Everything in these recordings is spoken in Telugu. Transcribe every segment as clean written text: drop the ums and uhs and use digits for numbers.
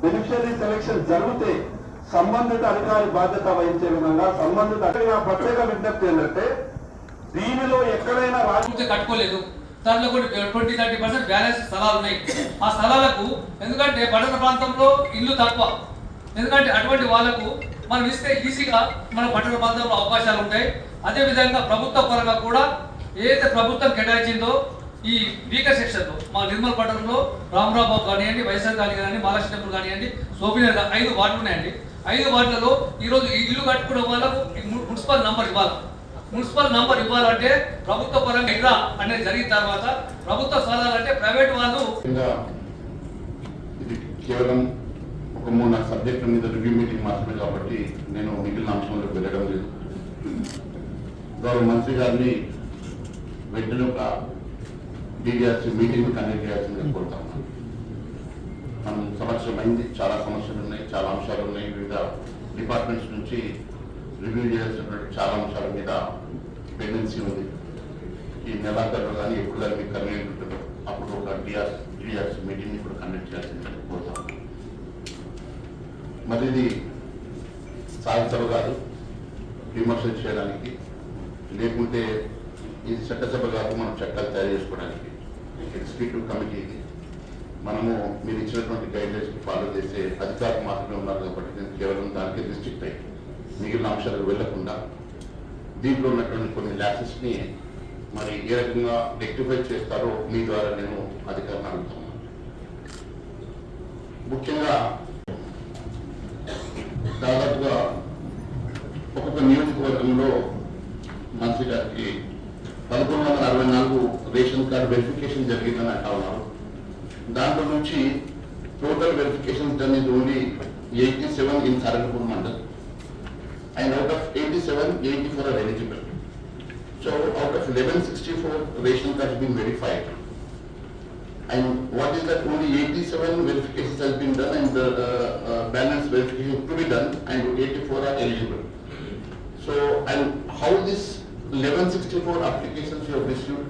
బెనిఫిషరీ సెలక్షన్ జరిగితే సంబంధిత అధికారి బాధ్యత వహించే విధంగా సంబంధిత ప్రత్యేక విజ్ఞప్తి ఏంటంటే దీనిలో ఎక్కడైనా రాజకీయ కట్టుకోలేదు, దాంట్లో కూడా 20-30% బ్యాలెన్స్ స్థలాలు ఉన్నాయి. ఆ స్థలాలకు ఎందుకంటే పట్టణ ప్రాంతంలో ఇల్లు తక్కువ, ఎందుకంటే అటువంటి వాళ్లకు మనం ఇస్తే ఈజీగా మన పట్టణ ప్రాంతంలో అవకాశాలు ఉంటాయి. అదేవిధంగా ప్రభుత్వ పరంగా కూడా ఏదైతే ప్రభుత్వం కేటాయించిందో ఈ వీకర్ సెక్షన్లో మా నిర్మల్ పట్టణంలో రామరాబాబు కానివ్వండి, వైఎస్ఆర్ కాలనీ కానివ్వండి, మహాలక్ష్మి టెంపుల్ కానివ్వండి, సోఫినర్ 5 వార్డులు ఉన్నాయండి. 5 వార్డులలో ఈరోజు ఇల్లు కట్టుకునే వాళ్ళకు మున్సిపల్ నంబర్ ఇవ్వాలి. మున్సిపల్ నంబర్ ఇవ్వాలంటే ప్రభుత్వ పరంగా ఇలా అనేది జరిగిన తర్వాత ప్రభుత్వ స్థలాలంటే ప్రైవేట్ వాళ్ళు ఇది కేవలం ఒక 3 సబ్జెక్టుల మీద రివ్యూ మీటింగ్ మాత్రమే కాబట్టి నేను మిగిలిన అంశంలోకి వెళ్ళడం లేదు. గౌరవ మంత్రి గారిని వెంటనే ఒక డిడిఆర్సీ మీటింగ్ కండక్ట్ చేయాల్సిందిగా కోరుతా ఉన్నాను. మనం సంవత్సరం అయింది, చాలా సమస్యలు ఉన్నాయి, చాలా అంశాలు ఉన్నాయి. వివిధ డిపార్ట్మెంట్స్ నుంచి రివ్యూ చేయాల్సినటువంటి చాలా అంశాల మీద పెండెన్సీ ఉంది. ఈ నెలాఖరులో కానీ ఎప్పుడు కానీ మీకు కన్వీనియంట్ ఉంటుందో అప్పుడు ఒక డిఆర్సీ మీటింగ్ ఇప్పుడు కండక్ట్ చేయాల్సిందిగా కోరుతా ఉన్నాను. మరి ఇది సాధించవు కాదు విమర్శలు చేయడానికి, లేకుంటే ఇది చట్టసభ కాదు మనం చట్టాలు తయారు చేసుకోవడానికి. ఎగ్జిక్యూటివ్ కమిటీ ఇది. మనము మీరు ఇచ్చినటువంటి గైడ్లైన్స్కి ఫాలో చేసే అధికారులు మాత్రమే ఉన్నారు కాబట్టి నేను కేవలం దానికి రిస్ట్రిక్ట్ అయ్యి మిగిలిన అంశాలకు వెళ్లకుండా దీంట్లో ఉన్నటువంటి కొన్ని ల్యాప్సెస్ని మరి ఏ రకంగా రెక్టిఫై చేస్తారో మీ ద్వారా నేను అధికారులను అడుగుతున్నాను. ముఖ్యంగా దాదాపుగా ఒక్కొక్క నియోజకవర్గంలో మంత్రి గారికి 1164 రేషన్ కార్డు వెరిఫికేషన్ జరిగిందని అంటా ఉన్నారు. దాంట్లో నుంచి total verification done is only 87 in Saragapur mandal, and out of 87, 84 are eligible. So out of 1164 ration cards been verified, and what is that, only 87 verifications has been done and the balance verification to be done, and 84 are eligible. So, and how this 1164 applications you have received,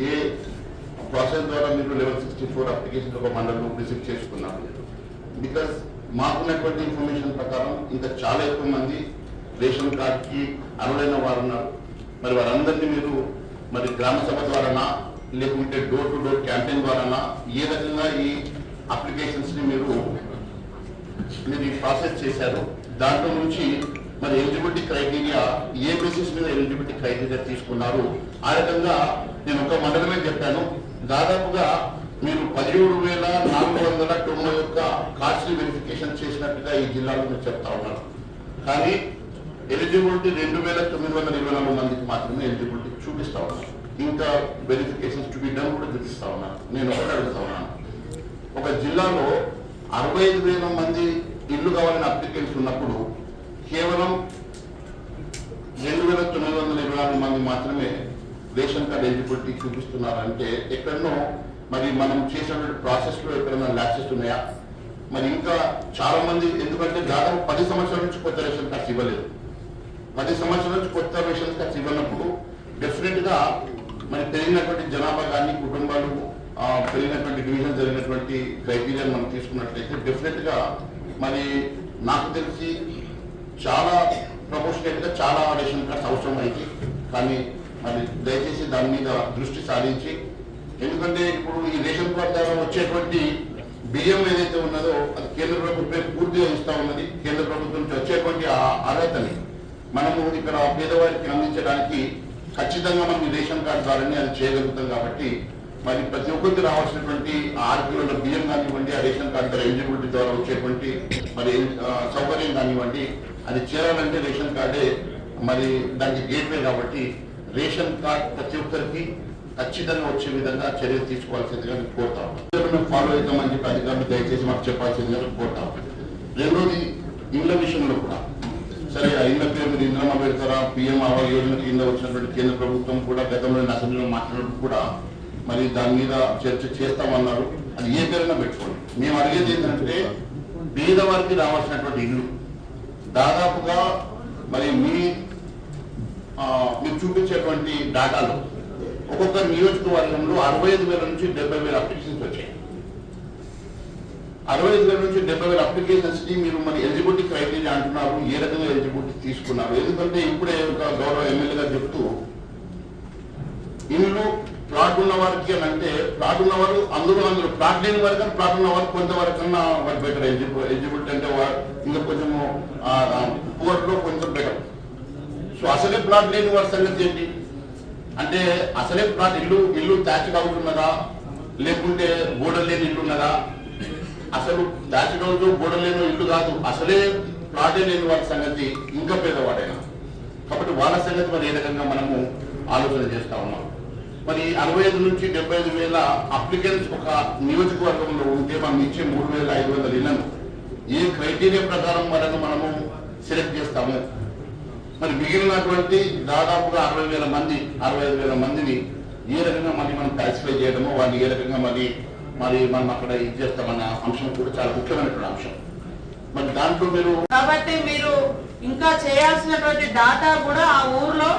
A process ద్వారా మీరు 1164 అప్లికేషన్ ఒక మండలంలో రిసీవ్ చేసుకున్నారు? బికాస్ మాకున్నటువంటి ఇన్ఫర్మేషన్ ప్రకారం ఇంకా చాలా ఎక్కువ మంది రేషన్ కార్డ్కి అర్హులైన వారు ఉన్నారు. మరి వారందరినీ మీరు మరి గ్రామ సభ ద్వారానా లేకుంటే డోర్ టు డోర్ క్యాంపెయిన్ ద్వారానా ఏ రకంగా ఈ అప్లికేషన్స్ని మీరు ఈ ప్రాసెస్ చేశారు? దాంట్లో నుంచి మరి ఎలిజిబిలిటీ క్రైటీరియా ఏ బేసిస్ మీద ఎలిజిబిలిటీ క్రైటీరియా తీసుకున్నారు? ఆ రకంగా నేను ఒక మండలమే చెప్పాను, దాదాపుగా మీరు 17,491 కార్డ్స్ వెరిఫికేషన్ చేసినట్టుగా ఈ జిల్లాలో మీరు చెప్తా ఉన్నారు. కానీ ఎలిజిబిలిటీ 2,924 మందికి మాత్రమే ఎలిజిబిలిటీ చూపిస్తా ఉన్నారు. ఇంకా వెరిఫికేషన్స్ టు బి డన్ కూడా చూపిస్తా ఉన్నారు. నేను ఒకటి అడుగుతా ఉన్నాను, ఒక జిల్లాలో 65,000 మంది ఇల్లు కావాలని అప్లికెంట్స్ ఉన్నప్పుడు కేవలం 2,924 మంది మాత్రమే రేషన్ కార్డ్ ఎలిజిబిలిటీ చూపిస్తున్నారంటే ఎక్కడనో మరి మనం చేసినటువంటి ప్రాసెస్లో ఎక్కడైనా ల్యాప్సెస్ ఉన్నాయా? మరి ఇంకా చాలా మంది, ఎందుకంటే దాదాపు 10 సంవత్సరాల నుంచి కొత్త రేషన్ కార్డ్స్ ఇవ్వలేదు. 10 సంవత్సరాల నుంచి కొత్త రేషన్ కార్డ్స్ ఇవ్వనప్పుడు డెఫినెట్గా మరి పెరిగినటువంటి జనాభా కానీ కుటుంబాలు పెరిగినటువంటి డివిజన్ జరిగినటువంటి క్రైటీరియాని మనం తీసుకున్నట్లయితే డెఫినెట్గా మరి నాకు తెలిసి చాలా ప్రపోర్షనేట్గా చాలా రేషన్ కార్డ్స్ అవసరం అయితే, కానీ మరి దయచేసి దాని మీద దృష్టి సారించి, ఎందుకంటే ఇప్పుడు ఈ రేషన్ కార్డు ద్వారా వచ్చేటువంటి బియ్యం ఏదైతే ఉన్నదో అది కేంద్ర ప్రభుత్వం పూర్తిగా ఇస్తా ఉన్నది. కేంద్ర ప్రభుత్వం నుంచి వచ్చేటువంటి ఆ అర్హతని మనము ఇక్కడ పేదవారికి అందించడానికి ఖచ్చితంగా మనం ఈ రేషన్ కార్డు ద్వారానే అది చేయగలుగుతాం. కాబట్టి మరి ప్రతి ఒక్కరికి రావాల్సినటువంటి 6 కిలోల బియ్యం కానివ్వండి, ఆ రేషన్ కార్డు ద్వారా ఎలిజిబిలిటీ ద్వారా వచ్చేటువంటి మరి సౌకర్యం కానివ్వండి, అది చేరాలంటే రేషన్ కార్డే మరి దానికి గేట్వే. కాబట్టి రేషన్ కార్డ్ ప్రతి ఒక్కరికి ఖచ్చితంగా వచ్చే విధంగా చర్యలు తీసుకోవాల్సిందిగా నేను కోరుతా ఉన్నాను. ఫాలో అవుతామని చెప్పి అధికారులు దయచేసి మాకు చెప్పాల్సిందిగా కోరుతా ఉన్నాను. రెండోది, ఇళ్ల విషయంలో కూడా సరే, ఆ ఇళ్ల పేరు మీరు ఇంద్రమ్మ పెడతారా, పిఎం ఆవాస్ యోజన కింద వచ్చినటువంటి కేంద్ర ప్రభుత్వం కూడా గతంలో అసెంబ్లీలో మాట్లాడినప్పుడు కూడా మరి దాని మీద చర్చ చేస్తామన్నారు. అది ఏ పేరున పెట్టుకోండి. మేము అడిగేది ఏంటంటే పేదవారికి రావాల్సినటువంటి ఇల్లు దాదాపుగా మరి మీరు చూపించేటువంటి డాటాలో ఒక్కొక్క నియోజకవర్గంలో 65,000 నుంచి 70,000 అప్లికేషన్స్ వచ్చాయి. 65,000 నుంచి 70,000 అప్లికేషన్స్ ని మీరు మరి ఎలిజిబిలిటీ క్రైటీరియా అంటున్నారు. ఏ రకంగా ఎలిజిబిలిటీ తీసుకున్నారు? ఎందుకంటే ఇప్పుడే ఒక గౌరవ ఎమ్మెల్యే గారు చెప్తూ ఇల్లు ప్లాట్ ఉన్న వారికి అని అంటే ప్లాట్ ఉన్నవారు అందులో ప్లాట్ లేని వారికి కానీ ప్లాట్ ఉన్న వారికి కొంతవరకు కన్నా వారు బెటర్ ఎలిజిబిలిటీ అంటే ఇంకా కొంచెము పూర్లో కొంచెం బెటర్. సో అసలే ప్లాట్ లేని వారి సంగతి ఏంటి అంటే అసలే ప్లాట్ ఇల్లు తాచి అవుతున్నదా లేకుంటే గోడలు లేని ఇల్లు ఉన్నదా? అసలు దాచిడోజు గోడలేని ఇల్లు కాదు, అసలే ప్లాటే లేని వారి సంగతి ఇంకా పేదవాడైనా. కాబట్టి వాళ్ళ సంగతి మరి ఏ రకంగా మనము ఆలోచన చేస్తా ఉన్నాం. మరి 65 నుంచి 75,000 అప్లికెంట్స్ ఒక నియోజకవర్గంలో ఉంటే మనం ఇచ్చే 3,500 ఇళ్లను ఏ క్రైటీరియా ప్రకారం మనము సెలెక్ట్ చేస్తాము? మరి మిగిలినటువంటి దాదాపుగా 65,000 మందిని ఏ రకంగా మళ్ళీ మనం సాటిస్ఫై చేయడమో వాళ్ళు ఏ రకంగా మరి మనం అక్కడ ఇది చేస్తామన్న అంశం కూడా చాలా ముఖ్యమైనటువంటి అంశం. మరి దాంట్లో కాబట్టి మీరు ఇంకా చేయాల్సినటువంటి డాటా కూడా ఆ ఊర్లో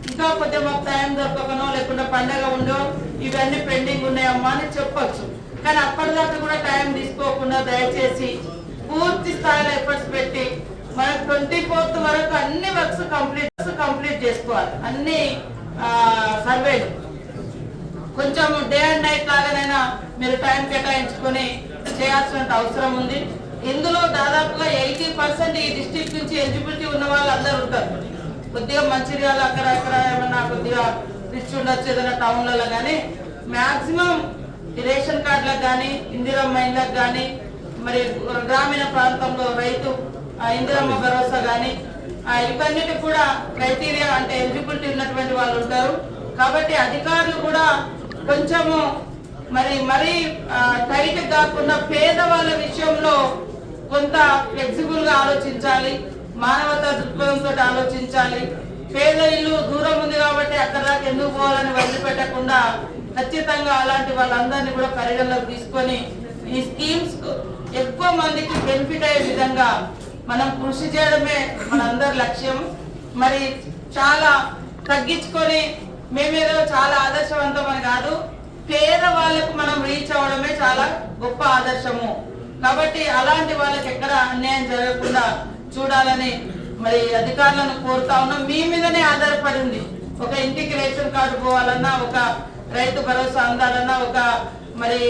ఇంకా కొద్దిగా మాకు టైం దొరకకనో లేకుండా పండగ ఉండో ఇవన్నీ పెండింగ్ ఉన్నాయమ్మా అని చెప్పొచ్చు. కానీ అప్పటిదాకా కూడా టైం తీసుకోకుండా దయచేసి పూర్తి స్థాయిలో ఎఫర్ట్స్ పెట్టి మనకు 24th వరకు అన్ని వర్క్స్ కంప్లీట్ చేసుకోవాలి. అన్ని సర్వేలు కొంచెం డే అండ్ నైట్ లాగానైనా మీరు టైం కేటాయించుకొని చేయాల్సిన అవసరం ఉంది. ఇందులో దాదాపుగా 80% ఈ డిస్ట్రిక్ట్ నుంచి ఎలిజిబిలిటీ ఉన్న వాళ్ళు అందరూ ఉంటారు. కొద్దిగా మంచిర్యాల అక్కడ ఏమన్నా కొద్దిగా రిచ్ ఉండొచ్చు ఏదైనా టౌన్లలో, కానీ మాక్సిమం రేషన్ కార్డులకు కానీ ఇందిరమ్మ ఇళ్ళకు కానీ మరి గ్రామీణ ప్రాంతంలో రైతు ఇందిరమ్మ భరోసా కానీ ఇవన్నిటి కూడా క్రైటీరియా అంటే ఎలిజిబిలిటీ ఉన్నటువంటి వాళ్ళు ఉంటారు. కాబట్టి అధికారులు కూడా కొంచెము మరీ టైట్ కాకుండా పేదవాళ్ళ విషయంలో కొంత ఫ్లెక్సిబుల్ గా ఆలోచించాలి, మానవతా దృక్పథంతో ఆలోచించాలి. పేద ఇల్లు దూరం ఉంది కాబట్టి అక్కడ దాకా ఎందుకు పోవాలని వదిలిపెట్టకుండా ఖచ్చితంగా అలాంటి వాళ్ళందరినీ కూడా పరిగణలోకి తీసుకొని ఈ స్కీమ్స్ ఎక్కువ మందికి బెనిఫిట్ అయ్యే విధంగా మనం కృషి చేయడమే మనందరి లక్ష్యం. మరి చాలా తగ్గించుకొని మేమేదో చాలా ఆదర్శవంతం అని కాదు, పేద వాళ్ళకు మనం రీచ్ అవ్వడమే చాలా గొప్ప ఆదర్శము. కాబట్టి అలాంటి వాళ్ళకి ఎక్కడ అన్యాయం జరగకుండా చూడాలని మరి అధికారులను కోరుతా ఉన్నాం. మీ మీదనే ఆధారపడి ఉంది. ఒక ఇంటికి రేషన్ కార్డు పోవాలన్నా, ఒక రైతు భరోసా అందాలన్నా, ఒక మరి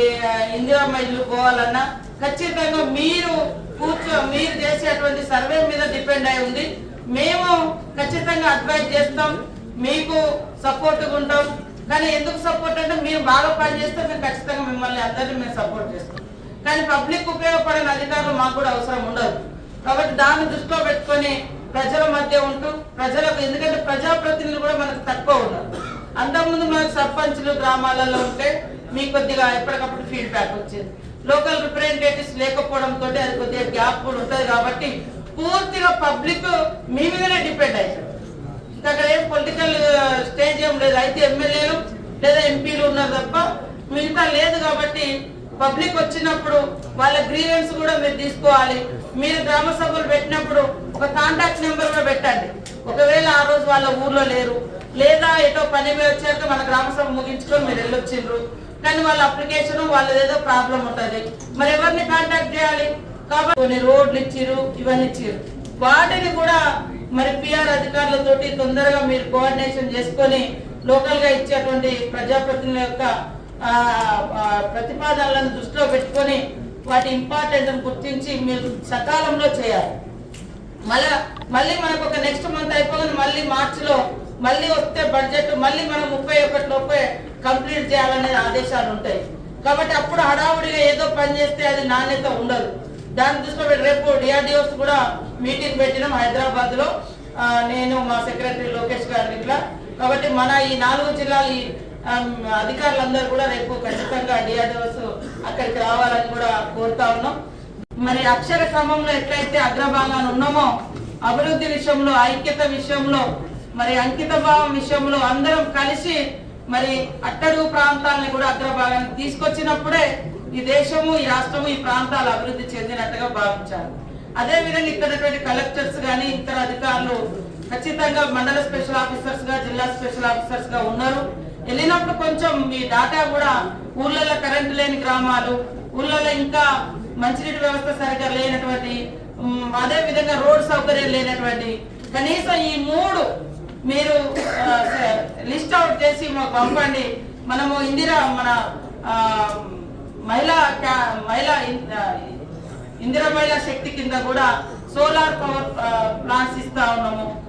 ఇందిరమ్మ ఇల్లు పోవాలన్నా ఖచ్చితంగా మీరు చేసేటువంటి సర్వే మీద డిపెండ్ అయి ఉంది. మేము ఖచ్చితంగా అడ్వైజ్ చేస్తాం, మీకు సపోర్ట్గా ఉంటాం. కానీ ఎందుకు సపోర్ట్ అంటే మీరు బాగా పనిచేస్తే మేము ఖచ్చితంగా మిమ్మల్ని అందరినీ మేము సపోర్ట్ చేస్తాం. కానీ పబ్లిక్ ఉపయోగపడిన అధికారులు మాకు కూడా అవసరం ఉండదు. కాబట్టి దాన్ని దృష్టిలో పెట్టుకొని ప్రజల మధ్య ఉంటూ ప్రజలకు, ఎందుకంటే ప్రజాప్రతినిధులు కూడా మనకు తక్కువ ఉన్నారు. అంతకుముందు మనకు సర్పంచ్లు గ్రామాలలో ఉంటే మీకు కొద్దిగా ఎప్పటికప్పుడు ఫీడ్బ్యాక్ వచ్చేది. లోకల్ రిప్రజెంటేటివ్స్ లేకపోవడంతో అది కొద్దిగా గ్యాప్ కూడా ఉంటుంది. కాబట్టి పూర్తిగా పబ్లిక్ మీ మీదనే డిపెండ్ అవుతుంది. అక్కడ ఏం పొలిటికల్ స్టేజ్ ఏం లేదు, అయితే ఎమ్మెల్యేలు లేదా ఎంపీలు ఉన్నారు తప్ప మిగతా లేదు. కాబట్టి పబ్లిక్ వచ్చినప్పుడు వాళ్ళ గ్రీవెన్స్ కూడా మీరు తీసుకోవాలి. మీరు గ్రామ సభలు పెట్టినప్పుడు ఒక కాంటాక్ట్ నెంబర్ కూడా పెట్టండి. ఒకవేళ ఆ రోజు వాళ్ళ ఊర్లో లేరు, లేదా ఏదో పని మీద వచ్చాక మన గ్రామ సభ ముగించుకొని మీరు వెళ్ళొచ్చిండ్రు, కానీ వాళ్ళ అప్లికేషన్ వాళ్ళది ఏదో ప్రాబ్లం ఉంటుంది, మరి ఎవరిని కాంటాక్ట్ చేయాలి? కాబట్టి కొన్ని రోడ్లు ఇచ్చిరు, ఇవన్నీ ఇచ్చిరు, వాటిని కూడా మరి పిఆర్ అధికారులతోటి తొందరగా మీరు కోఆర్డినేషన్ చేసుకొని లోకల్ గా ఇచ్చేటువంటి ప్రజాప్రతినిధుల యొక్క ప్రతిపాదనలను దృష్టిలో పెట్టుకొని వాటి ఇంపార్టెంట్ గుర్తించి మీరు సకాలంలో చేయాలి. మళ్ళీ మనకు ఒక నెక్స్ట్ మంత్ అయిపోయింది, మళ్ళీ మార్చిలో మళ్ళీ వస్తే బడ్జెట్ మళ్ళీ మనం 31 లోపే కంప్లీట్ చేయాలనే ఆదేశాలు ఉంటాయి. కాబట్టి అప్పుడు హడావుడిగా ఏదో పని చేస్తే అది నాణ్యత ఉండదు. దాని దృష్టిలో రేపు డిఆర్డిఓస్ కూడా మీటింగ్ పెట్టినాం హైదరాబాద్ లో, నేను మా సెక్రటరీ లోకేష్ గారు ఇట్లా. కాబట్టి మన ఈ 4 జిల్లాల అధికారులందరూ కూడా రేపు ఖచ్చితంగా డిఆర్డిఓస్ అక్కడికి రావాలని కూడా కోరుతా ఉన్నాం. మరి అక్షర క్రమంలో ఎట్లయితే అగ్రభాగాన్ని ఉన్నామో అభివృద్ధి విషయంలో, ఐక్యత విషయంలో, మరి అంకిత భావం విషయంలో అందరం కలిసి మరి అట్టడుగు ప్రాంతాలను కూడా అగ్రభాగానికి తీసుకొచ్చినప్పుడే ఈ దేశము, ఈ రాష్ట్రము, ఈ ప్రాంతాలు అభివృద్ధి చెందినట్టుగా భావించాలి. అదే విధంగా ఇక్కడ కలెక్టర్స్ గానీ ఇతర అధికారులు ఖచ్చితంగా మండల స్పెషల్ ఆఫీసర్స్ గా, జిల్లా స్పెషల్ ఆఫీసర్స్ గా ఉన్నారు. వెళ్ళినప్పుడు కొంచెం మీ డాటా కూడా ఊర్లలో కరెంటు లేని గ్రామాలు, ఊర్లలో ఇంకా మంచినీటి వ్యవస్థ సరిగ్గా లేనటువంటి, అదే విధంగా రోడ్ సౌకర్యం లేనటువంటి, కనీసం ఈ 3 మీరు లిస్ట్ అవుట్ చేసి మాకు పంపండి. మనము మన ఇందిరా మహిళా శక్తి కింద కూడా సోలార్ పవర్ ప్లాంట్స్ ఇస్తా ఉన్నాము.